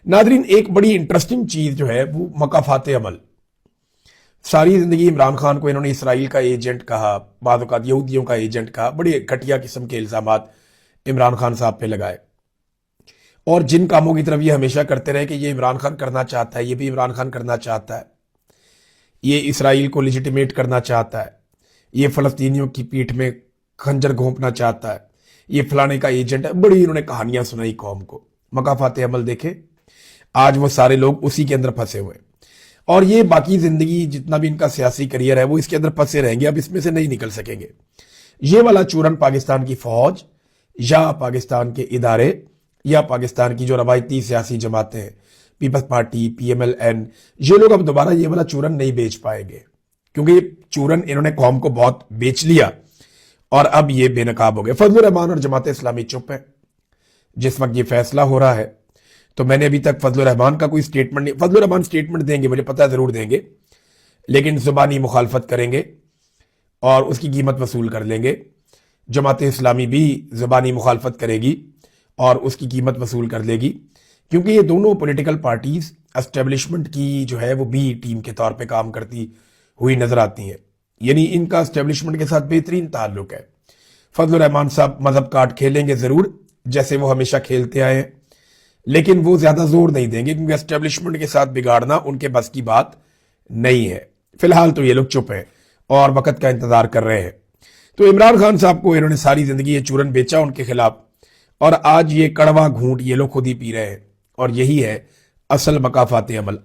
Nadreen, एक बड़ी interesting चीज जो है वो मकाफात अमल। सारी जिंदगी इमरान खान को इन्होंने इसराइल का एजेंट कहा, बाद औक़ात यहूदियों का एजेंट कहा, बड़े घटिया किस्म के इल्जामात इमरान खान साहब पे लगाए। और जिन कामों की तरफ ये हमेशा करते रहे कि ये इमरान खान करना चाहता है, ये भी इमरान खान करना चाहता है, ये इसराइल को लेजिटिमेट करना चाहता है, ये फलस्तीनियों की पीठ में खंजर घोंपना चाहता है, ये फलाने का एजेंट है, बड़ी इन्होंने कहानियां सुनाई कौम को। मकाफात अमल देखे, आज वो सारे लोग उसी के अंदर फंसे हुए, और ये बाकी जिंदगी जितना भी इनका सियासी करियर है वो इसके अंदर फंसे रहेंगे, अब इसमें से नहीं निकल सकेंगे। ये वाला चूरन पाकिस्तान की फौज या पाकिस्तान के इदारे या पाकिस्तान की जो रवायती सियासी जमातें हैं, पीपल्स पार्टी, PMLN, ये लोग अब दोबारा ये वाला चूरन नहीं बेच पाएंगे, क्योंकि ये चूरन इन्होंने कौम को बहुत बेच लिया और अब ये बेनकाब हो गए। फजलुर रहमान और जमात इस्लामी चुप है। जिस वक्त ये फैसला हो रहा है तो मैंने अभी तक फजलुर रहमान का कोई स्टेटमेंट नहीं, फजलुर रहमान स्टेटमेंट देंगे, मुझे पता है जरूर देंगे, लेकिन जुबानी मुखालफत करेंगे और उसकी कीमत वसूल कर लेंगे। जमात इस्लामी भी जुबानी मुखालफत करेगी और उसकी कीमत वसूल कर लेगी, क्योंकि ये दोनों पॉलिटिकल पार्टीज एस्टेब्लिशमेंट की जो है वो बी टीम के तौर पे काम करती हुई नजर आती हैं, यानी इनका एस्टेब्लिशमेंट के साथ बेहतरीन ताल्लुक है। फजलुर रहमान साहब मजहब कार्ड खेलेंगे जरूर, जैसे वो हमेशा खेलते आए हैं, लेकिन वो ज्यादा जोर नहीं देंगे, क्योंकि एस्टेब्लिशमेंट के साथ बिगाड़ना उनके बस की बात नहीं है। फिलहाल तो ये लोग चुप हैं और वक्त का इंतजार कर रहे हैं। तो इमरान खान साहब को इन्होंने सारी जिंदगी ये चूरन बेचा उनके खिलाफ, और आज ये कड़वा घूंट ये लोग खुद ही पी रहे हैं, और यही है असल मकाफात अमल।